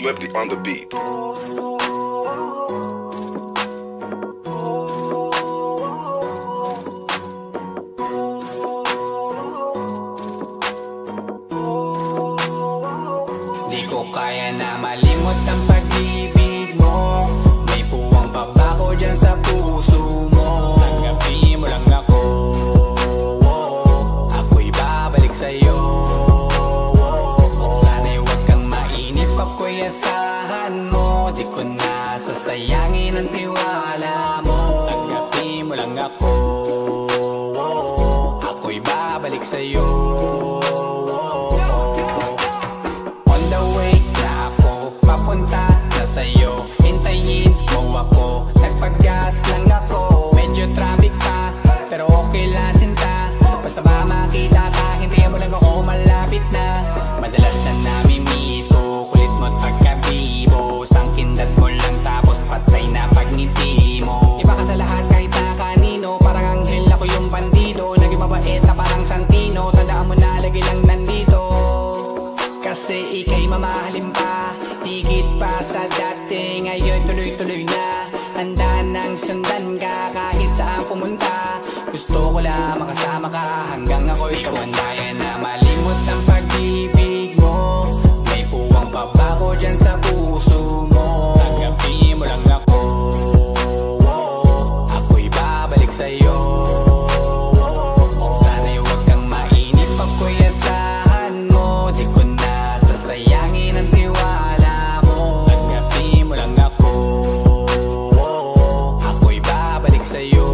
Flipped on the beat. Di ko kaya na malimot ang pag-ibig mo. May puwang pabako dyan sa puso mo. Tanggapin mo lang ako, ako'y babalik sa'yo. Sana'y huwag kang mainip, ako'y asahan mo. Di ko na sasayangin ang tiwala mo. Tanggapin mo lang ako, ako'y babalik sa'yo. Papunta na sa'yo, hintayin mo ako. Nagpag-gas lang ako, medyo traffic pa, pero okay lang sinta. Basta ba makita ka, hintayin mo lang ako, malapit na. Madalas na namimiso, kulit mo't pagkabibo. Sangkindat mo lang tapos patay na pagngiti mo. Iba ka sa lahat kahit na kanino, parang anghel ako yung bandido. Naging mabait na parang Santino, tandaan mo na lagi lang nandito. Kasi ika'y mamahalin pa, higit pa sa dati. Ngayon tuloy-tuloy na, handa nang sundan ka kahit saan pumunta. Gusto ko lang makasama ka hanggang ako'y tumanda. Kaya na malimot ang pag-ibig mo. May puwang pabako dyan sa puso mo. Tanggapin mo lang ako, ako'y babalik sa'yo. Sana'y huwag kang mainip, ako'y asahan mo. Di ko na sasayangin ang tiwala mo. Tanggapin mo lang ako, ako'y babalik sa'yo.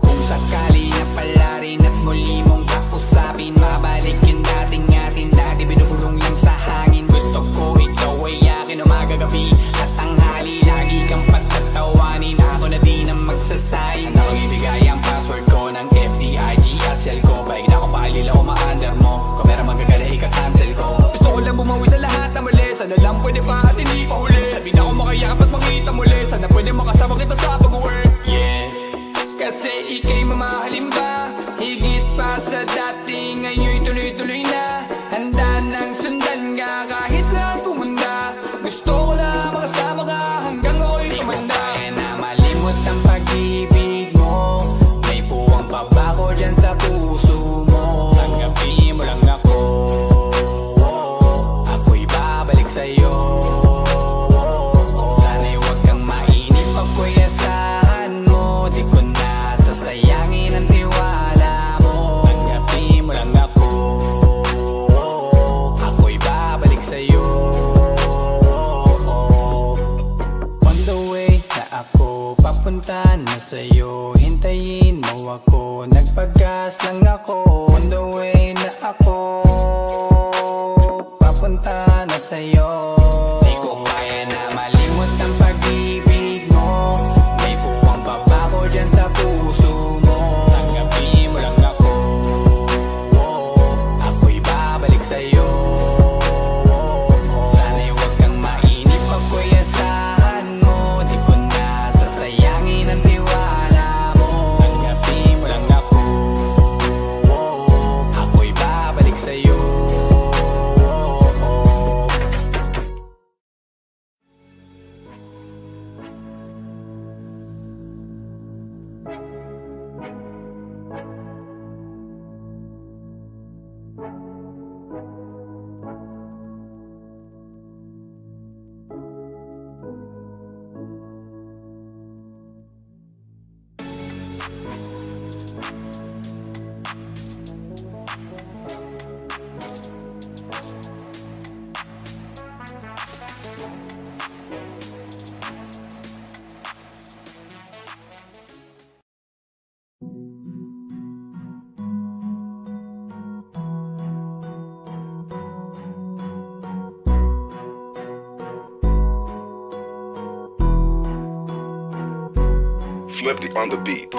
Kung sakali na pala rin at muli mong kausapin, mabalik yung dating atin dati binubulong lang sa hangin. Gusto ko ikaw ay akin umaga-gabi at tanghali, lagi kang pagtatawanin. Ako na din ang magsasayin. Ano ang ibigay ang password ko ng FBIG at cell ko. Paig na ako paalila o ma-under mo. Kung meron magagala ika-cancel ko. Gusto ko lang bumawi sa lahat na mali. Sana lang pwede pa at hindi pa huli. Sabi na ako makayakap at makita muli. Sana pwede makasama kita sa pag-uwi. Yeah, kasi ika'y mamahalin ba, higit pa sa dati. Ngayon'y tuloy-tuloy na, handa nang sundan ka kahit saan pumunta. Gusto ko lang makasama ka hanggang ako'y tumanda. Kaya na malimot ang pag-ibig mo. May puwang pabako dyan sa puso mo. Tanggapin mo lang ako, ako'y babalik sa'yo. Sana'y huwag kang mainip, ako'y asahan mo. Di ko na sasayangin ang tiwala mo. Tanggapin mo lang ako, ako'y babalik sa'yo. On the way na ako, papunta na sa'yo, hintayin mo ako. Nagpag-gas lang ako. On the way na ako, papunta na sa'yo. Di ko kaya na malimot ang pag-ibig mo. May puwang pabako dyan sa puso mo. Tanggapin mo lang ako, ako'y babalik sa'yo. Sana'y huwag kang mainip, ako'y asahan mo. Di ko na sasayangin ang tiwala mo. Tanggapin mo lang ako, ako'y babalik sa'yo. Flipped on the beat.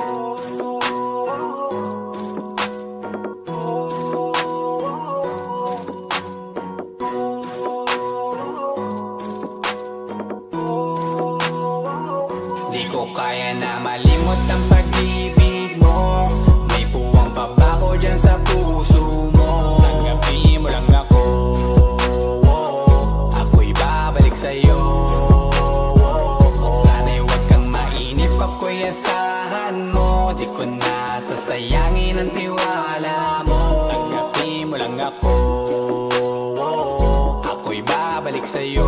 Di ko kaya na malimot ang pag-ibig mo. May puwang pabako dyan sa puso mo. Tanggapin mo lang ako, babalik sa'yo.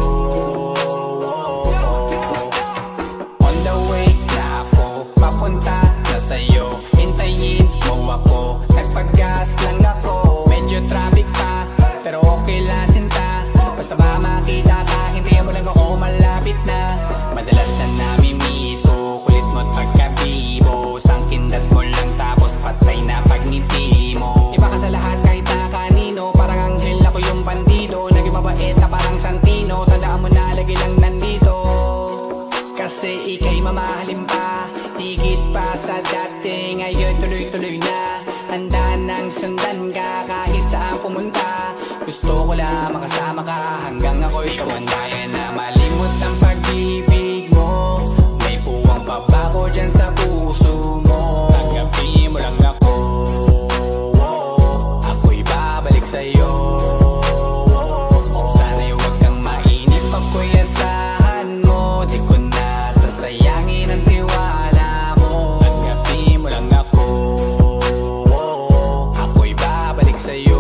On the way na ako, papunta na sa'yo. Hintayin mo ako, nagpag-gas lang ako. Medyo traffic pa, pero okay lang sinta. Basta ba makita ka, hintayin mo lang ako, malapit na. Madalas na namimiso, kulit mo't pagkabibo. Sangkindat mo lang tapos patay na pagngiti mo. Iba ka sa lahat kahit na kanino, parang anghel ako yung bandido. Naging mabait na parang Santino, tandaan mo na lagi lang nandito. Kasi ika'y mamahalin pa, higit pa sa dati. Ngayon tuloy-tuloy na, handa nang sundan ka kahit saan pumunta. Gusto ko lang makasama ka hanggang ako'y tumanda. Na malimot ang pag-ibig mo, may puwang pabako dyan sa puso mo. Tanggapin mo lang ako, ako'y babalik sa'yo. Sana'y huwag kang mainip, ako'y asahan mo. Di ko na sasayangin ang tiwala mo. Tanggapin mo lang ako, ako'y babalik sa'yo.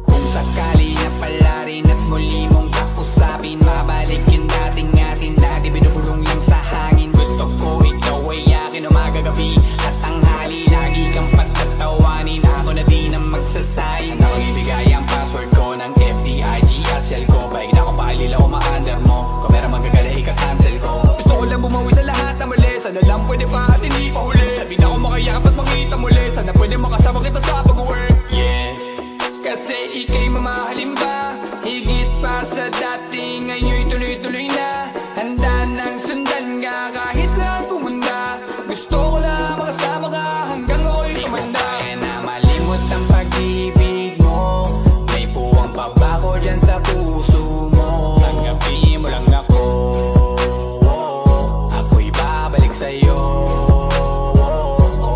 Kung sakali na pala rin at muli mong kausapin, mabalik yung dating atin na di binubulong lang sa hangin. Gusto ko ikaw ay akin umaga gabi at tanghali, lagi kang pagtatawanin. Ako na din ang magsasayin, akong ibigay ang password ko ng FB, IG at cell ko. Baik na ako paalila o ma-under mo, kung meron magagala ika-cancel ko. Gusto ko lang bumawi sa lahat na mali, sana lang pwede pa at hindi pa huli. Sabi na ako makayakap at makita muli, sana pwede makasama kita sa pag-work. Yeah, kasi ika'y mamahalin ba, higit pa sa dati. Ngayon'y tuloy-tuloy na, handa nang sundan ka kahit saan pumunta. Gusto ko lang makasama ka hanggang ako'y tumanda. Di ko kaya na malimot ang pag-ibig mo, may puwang pabako dyan sa puso mo. Tanggapin mo lang ako, ako'y babalik sa'yo.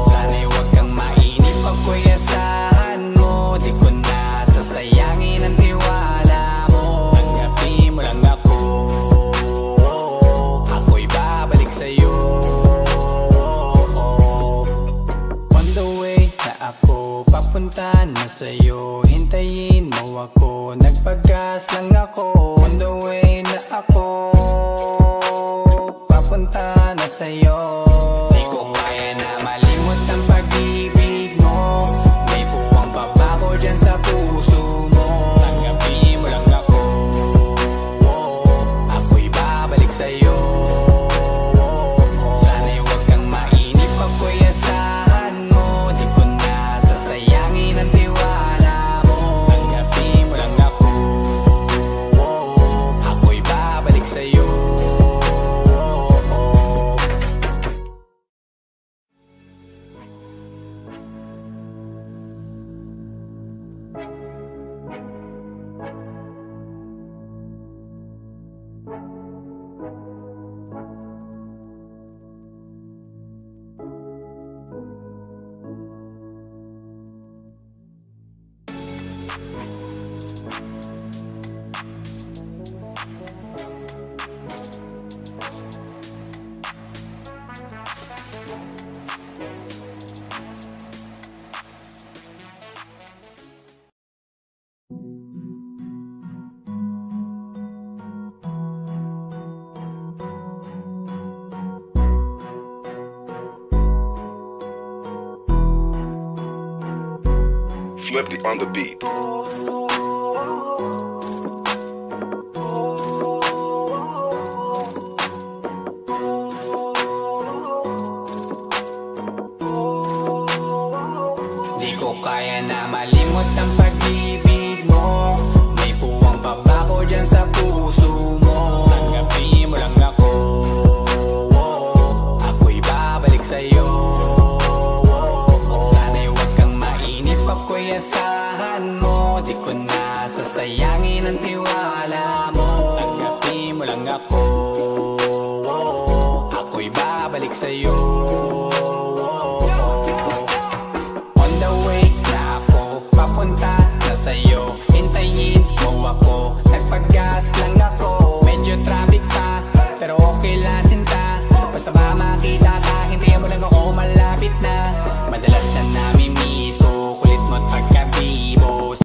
Sana'y huwag kang mainip, ako'y asahan mo. Di ko na sasayangin ang tiwala mo. Tanggapin mo lang ako, ako'y babalik sa'yo. On the way na ako, papunta na sa'yo. Hintayin mo ako, nagpag-gas lang ako. On the way na ako, papunta na sa'yo. Di ko kaya na malimot ang pag-ibig mo, may puwang pabako dyan sa puso mo. Tanggapin mo lang ako, ako'y babalik sa'yo. Sana'y huwag kang mainip, ako'y asahan mo. Di ko na sasayangin ang tiwala mo. Tanggapin mo lang ako, ako'y babalik sa'yo. Flipped on the beat. Di ko kaya na malimot ang pag-ibig mo, may puwang pabako dyan sa puso mo. Tanggapin mo lang ako, ako'y babalik sa'yo. Sana'y huwag kang mainip, ako'y asahan mo. Di ko na sasayangin ang tiwala mo. Tanggapin mo lang ako, ako'y babalik sa'yo. On the way na ako, papunta na sa'yo. Hintayin mo ako, nagpag-gas lang ako. Medyo traffic pa, pero okay lang sinta.